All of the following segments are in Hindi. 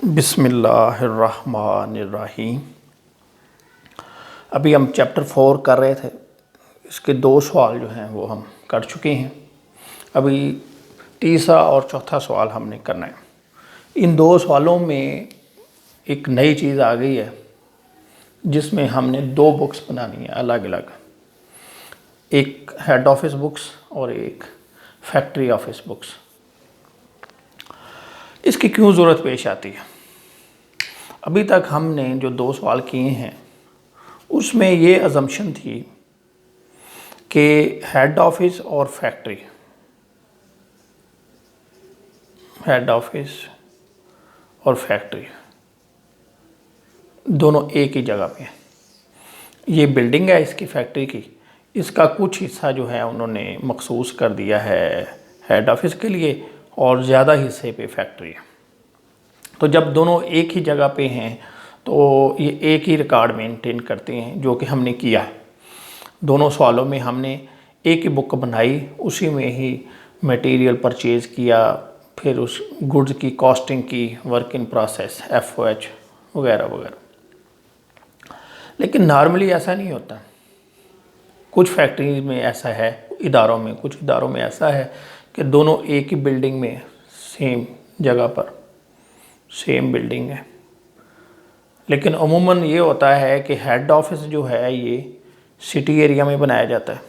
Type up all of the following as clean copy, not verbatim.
बिस्मिल्लाहिर्रहमानिर्रहीम। अभी हम चैप्टर 4 कर रहे थे। इसके 2 सवाल जो हैं वो हम कर चुके हैं। अभी तीसरा और चौथा सवाल हमने करना है। इन 2 सवालों में एक नई चीज़ आ गई है जिसमें हमने 2 बुक्स बनानी है अलग अलग। एक हेड ऑफिस बुक्स और एक फैक्ट्री ऑफिस बुक्स। इसकी क्यों ज़रूरत पेश आती है? अभी तक हमने जो 2 सवाल किए हैं उसमें ये अजम्पशन थी कि हेड ऑफिस और फैक्ट्री, हेड ऑफिस और फैक्ट्री दोनों एक ही जगह पे हैं। ये बिल्डिंग है इसकी फैक्ट्री की, इसका कुछ हिस्सा जो है उन्होंने मखसूस कर दिया है हेड ऑफिस के लिए और ज़्यादा हिस्से पे फैक्ट्री है। तो जब दोनों एक ही जगह पे हैं तो ये एक ही रिकॉर्ड मेंटेन करते हैं, जो कि हमने किया है। दोनों सवालों में हमने एक ही बुक बनाई, उसी में ही मटेरियल परचेज़ किया, फिर उस गुड्स की कॉस्टिंग की, वर्क इन प्रोसेस FOH वगैरह वगैरह। लेकिन नॉर्मली ऐसा नहीं होता। कुछ फैक्ट्री में ऐसा है, इदारों में, कुछ इदारों में ऐसा है कि दोनों एक ही बिल्डिंग में सेम जगह पर सेम बिल्डिंग है। लेकिन अमूमन ये होता है कि हेड ऑफिस जो है ये सिटी एरिया में बनाया जाता है,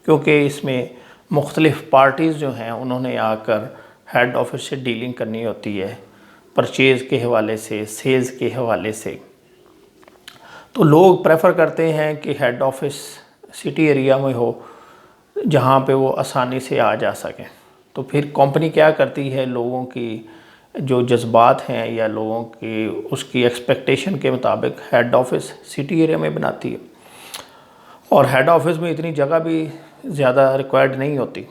क्योंकि इसमें मुख्तलिफ़ पार्टीज़ जो हैं उन्होंने आकर हेड ऑफिस से डीलिंग करनी होती है, परचेज़ के हवाले से, सेल्स के हवाले से। तो लोग प्रेफर करते हैं कि हेड ऑफिस सिटी एरिया में हो, जहाँ पे वो आसानी से आ जा सकें। तो फिर कंपनी क्या करती है, लोगों की जो जज्बात हैं या लोगों की उसकी एक्सपेक्टेशन के मुताबिक हेड ऑफिस सिटी एरिया में बनाती है। और हेड ऑफिस में इतनी जगह भी ज़्यादा रिक्वायर्ड नहीं होती।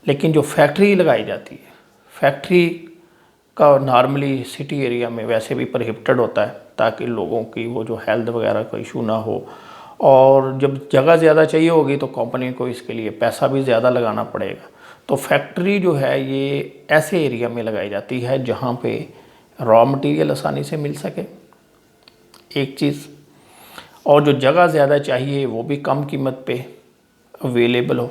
लेकिन जो फैक्ट्री लगाई जाती है, फैक्ट्री का नॉर्मली सिटी एरिया में वैसे भी प्रोहिबिटेड होता है, ताकि लोगों की वो जो हेल्थ वगैरह का इशू ना हो। और जब जगह ज़्यादा चाहिए होगी तो कंपनी को इसके लिए पैसा भी ज़्यादा लगाना पड़ेगा। तो फैक्ट्री जो है ये ऐसे एरिया में लगाई जाती है जहाँ पे रॉ मटेरियल आसानी से मिल सके, एक चीज़, और जो जगह ज़्यादा चाहिए वो भी कम कीमत पे अवेलेबल हो।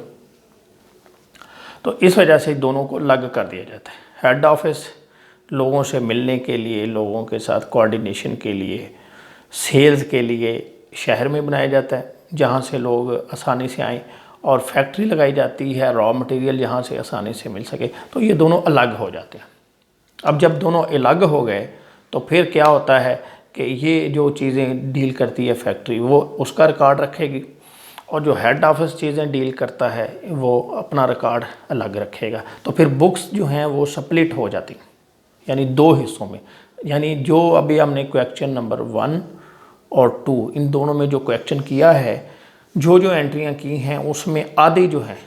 तो इस वजह से दोनों को अलग कर दिया जाता है। हेड ऑफिस लोगों से मिलने के लिए, लोगों के साथ कोऑर्डिनेशन के लिए, सेल्स के लिए शहर में बनाया जाता है जहाँ से लोग आसानी से आएँ, और फैक्ट्री लगाई जाती है रॉ मटेरियल जहाँ से आसानी से मिल सके। तो ये दोनों अलग हो जाते हैं। अब जब दोनों अलग हो गए तो फिर क्या होता है कि ये जो चीज़ें डील करती है फैक्ट्री वो उसका रिकॉर्ड रखेगी, और जो हेड ऑफिस चीज़ें डील करता है वो अपना रिकॉर्ड अलग रखेगा। तो फिर बुक्स जो हैं वो स्प्लिट हो जाती हैं, यानी 2 हिस्सों में। यानी जो अभी हमने क्वेश्चन नंबर 1 और 2 इन दोनों में जो क्वेश्चन किया है, जो जो एंट्रियां की हैं उसमें आधी जो हैं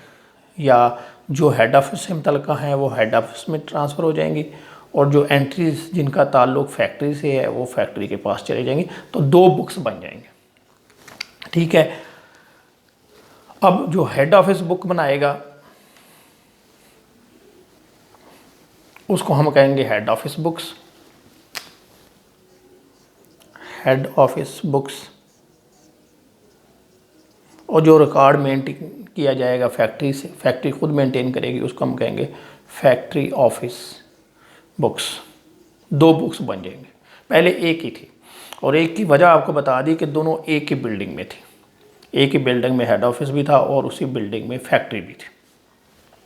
या जो हेड ऑफिस से मुतल्लिक़ हैं वो हेड ऑफिस में ट्रांसफ़र हो जाएंगी, और जो एंट्रीज जिनका ताल्लुक़ फैक्ट्री से है वो फैक्ट्री के पास चले जाएंगी। तो 2 बुक्स बन जाएंगे, ठीक है। अब जो हेड ऑफिस बुक बनाएगा उसको हम कहेंगे head office books, head office books. और जो रिकॉर्ड मेंटेन किया जाएगा फैक्ट्री से, फैक्ट्री खुद मेंटेन करेगी, उसको हम कहेंगे फैक्ट्री ऑफिस बुक्स। 2 बुक्स बन जाएंगे। पहले एक ही थी, और एक की वजह आपको बता दी कि दोनों एक ही बिल्डिंग में थी। एक ही बिल्डिंग में हेड ऑफिस भी था और उसी बिल्डिंग में फैक्ट्री भी थी।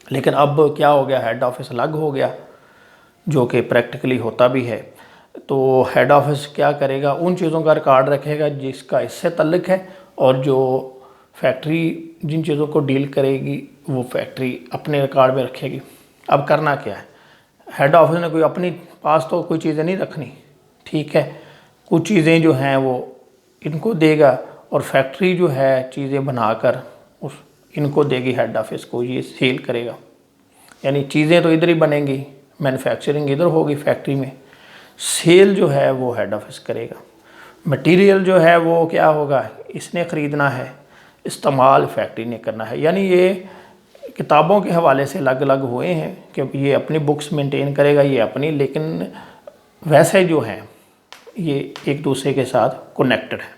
लेकिन अब क्या हो गया, हेड ऑफिस अलग हो गया, जो कि प्रैक्टिकली होता भी है। तो हेड ऑफिस क्या करेगा, उन चीज़ों का रिकॉर्ड रखेगा जिसका इससे ताल्लुक़ है, और जो फैक्ट्री जिन चीज़ों को डील करेगी वो फैक्ट्री अपने रिकॉर्ड में रखेगी। अब करना क्या है, हेड ऑफिस ने कोई अपनी पास तो कोई चीज़ें नहीं रखनी, ठीक है। कुछ चीज़ें जो हैं वो इनको देगा, और फैक्ट्री जो है चीज़ें बनाकर उस इनको देगी हेड ऑफिस को, ये सेल करेगा। यानी चीज़ें तो इधर ही बनेंगी, मैन्युफैक्चरिंग इधर होगी फैक्ट्री में, सेल जो है वो हेड ऑफिस करेगा। मटेरियल जो है वो क्या होगा, इसने ख़रीदना है, इस्तेमाल फैक्ट्री ने करना है। यानी ये किताबों के हवाले से अलग अलग हुए हैं कि ये अपनी बुक्स मेंटेन करेगा, ये अपनी, लेकिन वैसे जो हैं ये एक दूसरे के साथ कनेक्टेड है।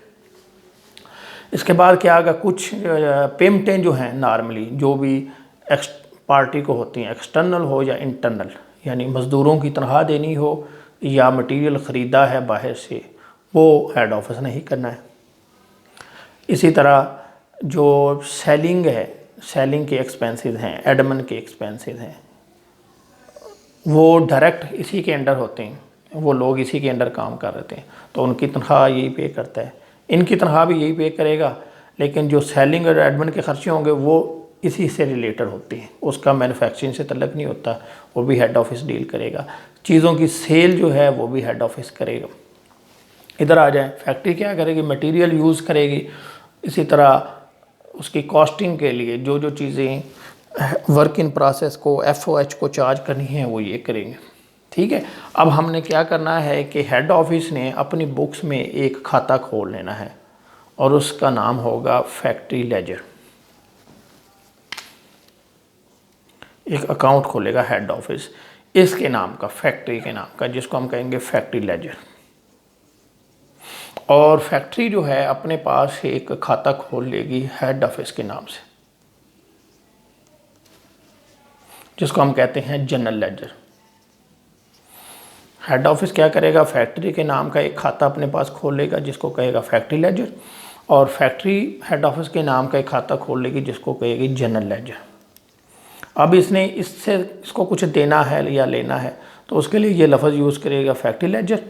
इसके बाद क्या आएगा, कुछ पेमेंटें जो हैं नॉर्मली जो भी पार्टी को होती हैं, एक्सटर्नल हो या इंटरनल, यानी मज़दूरों की तनख्वाह देनी हो या मटेरियल ख़रीदा है बाहर से, वो हेड ऑफिस ने ही करना है। इसी तरह जो सेलिंग है, सेलिंग के एक्सपेंसेस हैं, एडमिन के एक्सपेंसेस हैं, वो डायरेक्ट इसी के अंडर होते हैं, वो लोग इसी के अंडर काम कर रहे हैं, तो उनकी तनख्वाह यही पे करता है, इनकी तनख्वाह भी यही पे करेगा। लेकिन जो सेलिंग और एडमिन के खर्चे होंगे वो इसी से रिलेटेड होते हैं, उसका मैन्युफैक्चरिंग से तल्लक नहीं होता, वो भी हेड ऑफिस डील करेगा। चीज़ों की सेल जो है वो भी हेड ऑफिस करेगा। इधर आ जाए, फैक्ट्री क्या करेगी, मटेरियल यूज़ करेगी। इसी तरह उसकी कॉस्टिंग के लिए जो जो चीज़ें वर्क इन प्रोसेस को FOH को चार्ज करनी है वो ये करेंगे। ठीक है, अब हमने क्या करना है कि हेड ऑफिस ने अपनी बुक्स में एक खाता खोल लेना है और उसका नाम होगा फैक्ट्री लेजर। एक अकाउंट खोलेगा हेड ऑफिस इसके नाम का, फैक्ट्री के नाम का, जिसको हम कहेंगे फैक्ट्री लेजर। और फैक्ट्री जो है अपने पास एक खाता खोल लेगी हेड ऑफिस के नाम से, जिसको हम कहते हैं जनरल लेजर। हेड ऑफिस क्या करेगा, फैक्ट्री के नाम का एक खाता अपने पास खोल लेगा जिसको कहेगा फैक्ट्री लेजर, और फैक्ट्री हेड ऑफिस के नाम का एक खाता खोल लेगी जिसको कहेगी जनरल लेजर। अब इसने इसको कुछ देना है या लेना है तो उसके लिए ये लफ्ज़ यूज़ करेगा फैक्ट्री लेजर,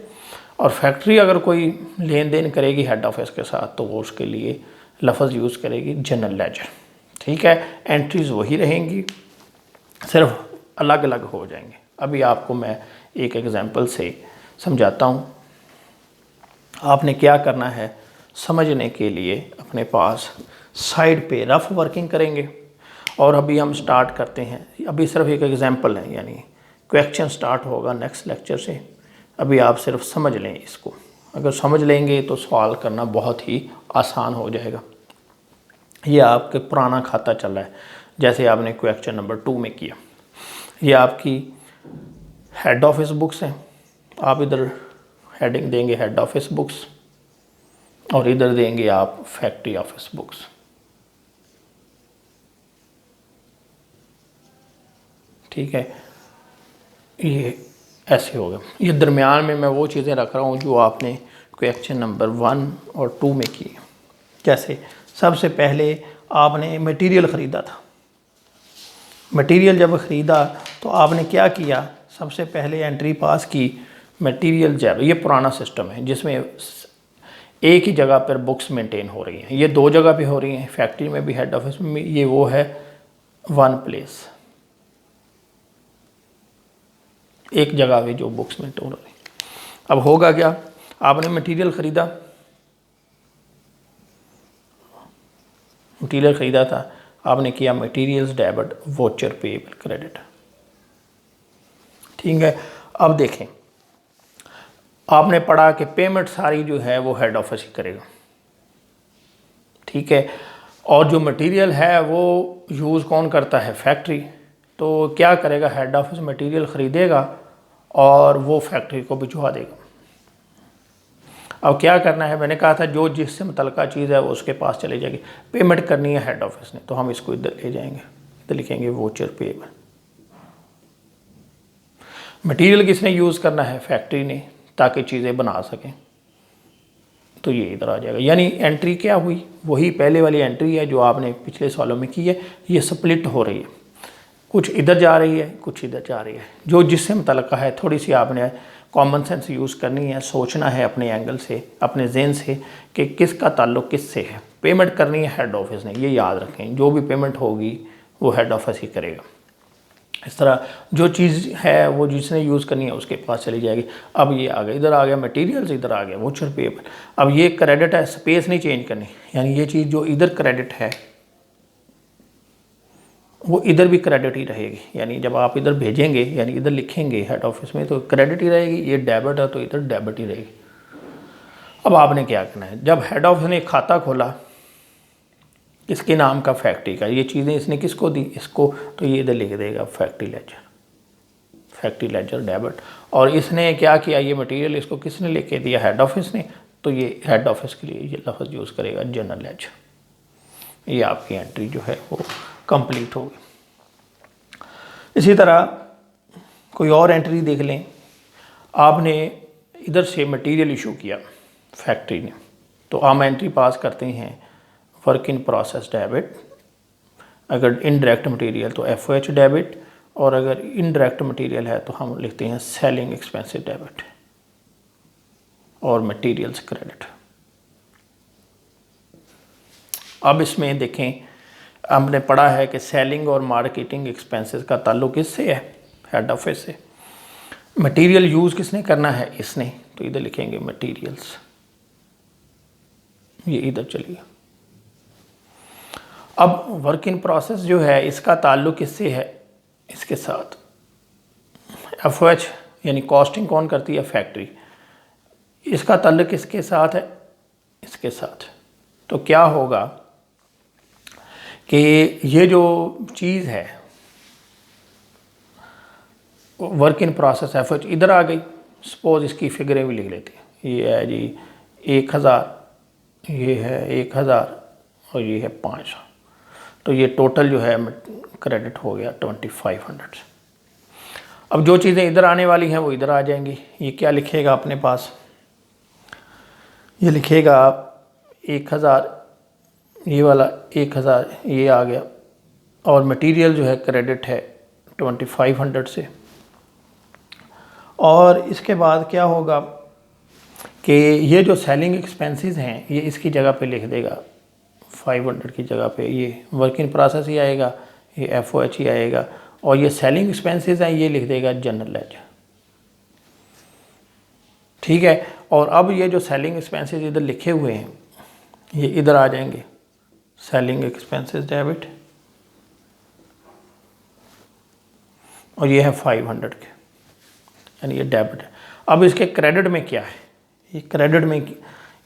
और फैक्ट्री अगर कोई लेन देन करेगी हेड ऑफिस के साथ तो वो उसके लिए लफ्ज़ यूज़ करेगी जनरल लेजर। ठीक है, एंट्रीज़ वही रहेंगी, सिर्फ अलग अलग हो जाएंगे। अभी आपको मैं एक एग्जांपल से समझाता हूँ। आपने क्या करना है समझने के लिए, अपने पास साइड पे रफ वर्किंग करेंगे। और अभी हम स्टार्ट करते हैं, अभी सिर्फ एक एग्जांपल है, यानी क्वेश्चन स्टार्ट होगा नेक्स्ट लेक्चर से। अभी आप सिर्फ समझ लें इसको, अगर समझ लेंगे तो सवाल करना बहुत ही आसान हो जाएगा। ये आपके पुराना खाता चल रहा है, जैसे आपने क्वेश्चन नंबर 2 में किया। ये आपकी हेड ऑफिस बुक्स हैं, आप इधर हेडिंग देंगे हेड ऑफिस बुक्स और इधर देंगे आप फैक्ट्री ऑफिस बुक्स। ठीक है, ये ऐसे होगा। ये दरमियान में मैं वो चीज़ें रख रहा हूँ जो आपने क्वेश्चन नंबर 1 और 2 में की। जैसे सबसे पहले आपने मटेरियल ख़रीदा था, मटेरियल जब ख़रीदा तो आपने क्या किया, सबसे पहले एंट्री पास की मटेरियल जब, ये पुराना सिस्टम है जिसमें एक ही जगह पर बुक्स मेंटेन हो रही हैं, ये 2 जगह पे हो रही हैं, फैक्ट्री में भी हेड ऑफिस में भी। ये वो है 1 प्लेस, एक जगह पे जो बुक्स मेंटेन हो रही। अब होगा क्या, आपने मटेरियल ख़रीदा, मटेरियल ख़रीदा था, आपने किया materials debit voucher payable credit. ठीक है, अब देखें, आपने पढ़ा कि पेमेंट सारी जो है वो हेड ऑफिस ही करेगा। ठीक है, और जो मटेरियल है वो यूज़ कौन करता है, फैक्ट्री। तो क्या करेगा, हेड ऑफिस मटेरियल ख़रीदेगा और वो फैक्ट्री को भिजवा देगा। अब क्या करना है, मैंने कहा था जो जिससे मुतल्लिका चीज़ है वो उसके पास चली जाएगी। पेमेंट करनी है हेड ऑफिस ने, तो हम इसको इधर ले जाएंगे, इधर लिखेंगे वोचर पेएबल। मटेरियल किसने यूज़ करना है, फैक्ट्री ने, ताकि चीज़ें बना सकें, तो ये इधर आ जाएगा। यानी एंट्री क्या हुई, वही पहले वाली एंट्री है जो आपने पिछले सालों में की है। ये स्प्लिट हो रही है, कुछ इधर जा रही है, कुछ इधर जा रही है, जो जिससे मुतल्लिका है। थोड़ी सी आपने कॉमन सेंस यूज़ करनी है, सोचना है अपने एंगल से, अपने जहन से कि किसका ताल्लुक़ किससे है। पेमेंट करनी है हेड ऑफिस ने, ये याद रखें, जो भी पेमेंट होगी वो हेड ऑफिस ही करेगा। इस तरह जो चीज़ है वो जिसने यूज़ करनी है उसके पास चली जाएगी। अब ये आ गया, इधर आ गया मटेरियल्स, इधर आ गया वोचर पेएबल। अब ये क्रेडिट है, स्पेस नहीं चेंज करनी, यानी ये चीज़ जो इधर क्रेडिट है वो इधर भी क्रेडिट ही रहेगी। यानी जब आप इधर भेजेंगे, यानी इधर लिखेंगे हेड ऑफिस में, तो क्रेडिट ही रहेगी। ये डेबिट है तो इधर डेबिट ही रहेगी। अब आपने क्या करना है, जब हेड ऑफिस ने एक खाता खोला इसके नाम का, फैक्ट्री का, ये चीज़ें इसने किसको दी, इसको, तो ये इधर लिख देगा factory ledger, factory ledger debit. और इसने क्या किया, ये मटेरियल इसको किसने लेके दिया, हेड ऑफिस ने, तो ये हेड ऑफिस के लिए ये लफ्ज़ यूज़ करेगा जनरल लेजर। ये आपकी एंट्री जो है वो कंप्लीट होगी। इसी तरह कोई और एंट्री देख लें, आपने इधर से मटेरियल इशू किया फैक्ट्री ने, तो हम एंट्री पास करते हैं वर्क इन प्रोसेस डेबिट, अगर इनडायरेक्ट मटेरियल तो FOH डेबिट, और अगर इनडायरेक्ट मटेरियल है तो हम लिखते हैं सेलिंग एक्सपेंसिव डेबिट और मटेरियल्स क्रेडिट। अब इसमें देखें, हमने पढ़ा है कि सेलिंग और मार्केटिंग एक्सपेंसेस का ताल्लुक किससे है, हेड ऑफिस से। मटेरियल यूज़ किसने करना है, इसने, तो इधर लिखेंगे मटेरियल्स, ये इधर चलिए। अब वर्क इन प्रोसेस जो है इसका ताल्लुक किससे है, इसके साथ। FOH यानी कॉस्टिंग कौन करती है, फैक्ट्री, इसका ताल्लुक किसके साथ है, इसके साथ। तो क्या होगा कि ये जो चीज़ है वर्क इन प्रोसेस FOH इधर आ गई, सपोज इसकी फिगरें भी लिख लेते हैं, ये है जी 1000, ये है 1000 और ये है 500, तो ये टोटल जो है क्रेडिट हो गया 2500। अब जो चीज़ें इधर आने वाली हैं वो इधर आ जाएंगी। ये क्या लिखेगा अपने पास, ये लिखेगा 1000, ये वाला 1000 ये आ गया, और मटेरियल जो है क्रेडिट है 2500 से। और इसके बाद क्या होगा कि ये जो सेलिंग एक्सपेंसेस हैं ये इसकी जगह पे लिख देगा 500 की जगह पे ये वर्क इन प्रोसेस ही आएगा, ये FOH ही आएगा, और ये सेलिंग एक्सपेंसेस हैं ये लिख देगा जनरल लेजर। ठीक है, और अब ये जो सेलिंग एक्सपेंसेस इधर लिखे हुए हैं ये इधर आ जाएंगे, सेलिंग एक्सपेंसेस डेबिट, और ये है 500 के, यानी ये डेबिट है। अब इसके क्रेडिट में क्या है, ये क्रेडिट में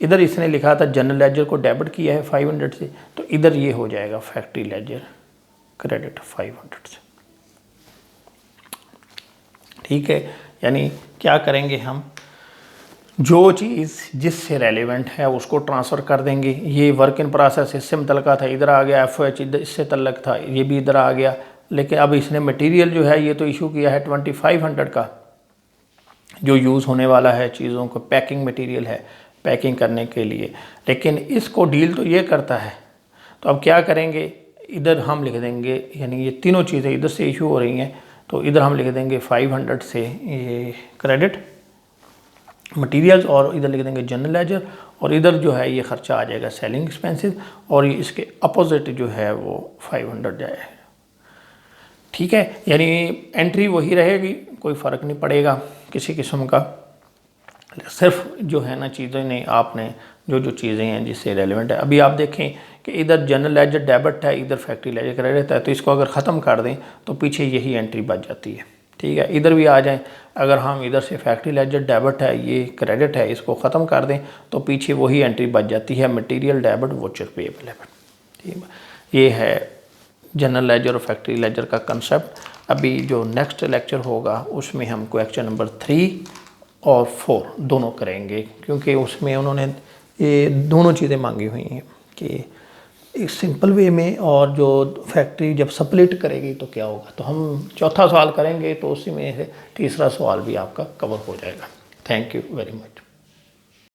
इधर इसने लिखा था जनरल लेजर को डेबिट किया है 500 से, तो इधर ये हो जाएगा फैक्ट्री लेजर क्रेडिट 500 से। ठीक है, यानी क्या करेंगे हम, जो चीज़ जिससे रेलेवेंट है उसको ट्रांसफ़र कर देंगे। ये वर्क इन प्रोसेस इससे मुतल्लका था, इधर आ गया, FOH इधर इससे तल्लक था, ये भी इधर आ गया। लेकिन अब इसने मटेरियल जो है ये तो इशू किया है 2500 का, जो यूज़ होने वाला है चीज़ों को, पैकिंग मटेरियल है पैकिंग करने के लिए, लेकिन इसको डील तो ये करता है। तो अब क्या करेंगे, इधर हम लिख देंगे, यानी ये तीनों चीज़ें इधर से इशू हो रही हैं, तो इधर हम लिख देंगे 500 से ये क्रेडिट मटेरियल्स, और इधर लिख देंगे जनरल लेजर, और इधर जो है ये ख़र्चा आ जाएगा सेलिंग एक्सपेंसेस, और ये इसके अपोजिट जो है वो 500 जाएगा। ठीक है, यानी एंट्री वही रहेगी, कोई फ़र्क नहीं पड़ेगा किसी किस्म का, सिर्फ जो है ना चीज़ें ने आपने जो चीज़ें हैं जिससे रेलेवेंट है। अभी आप देखें कि इधर जनरल लेजर डेबिट है, इधर फैक्ट्री लेजर क्रेडिट है, तो इसको अगर ख़त्म कर दें तो पीछे यही एंट्री बच जाती है। ठीक है, इधर भी आ जाएं, अगर हम इधर से फैक्ट्री लेजर डेबिट है ये क्रेडिट है, इसको ख़त्म कर दें तो पीछे वही एंट्री बच जाती है, material debit voucher payable debit. ठीक है, ये है जनरल लेजर और फैक्ट्री लेजर का कंसेप्ट। अभी जो नेक्स्ट लेक्चर होगा उसमें हम क्वेश्चन नंबर 3 और 4 दोनों करेंगे, क्योंकि उसमें उन्होंने ये दोनों चीज़ें मांगी हुई हैं कि एक सिंपल वे में, और जो फैक्ट्री जब स्प्लिट करेगी तो क्या होगा। तो हम चौथा सवाल करेंगे, तो उसी में से तीसरा सवाल भी आपका कवर हो जाएगा। Thank you very much.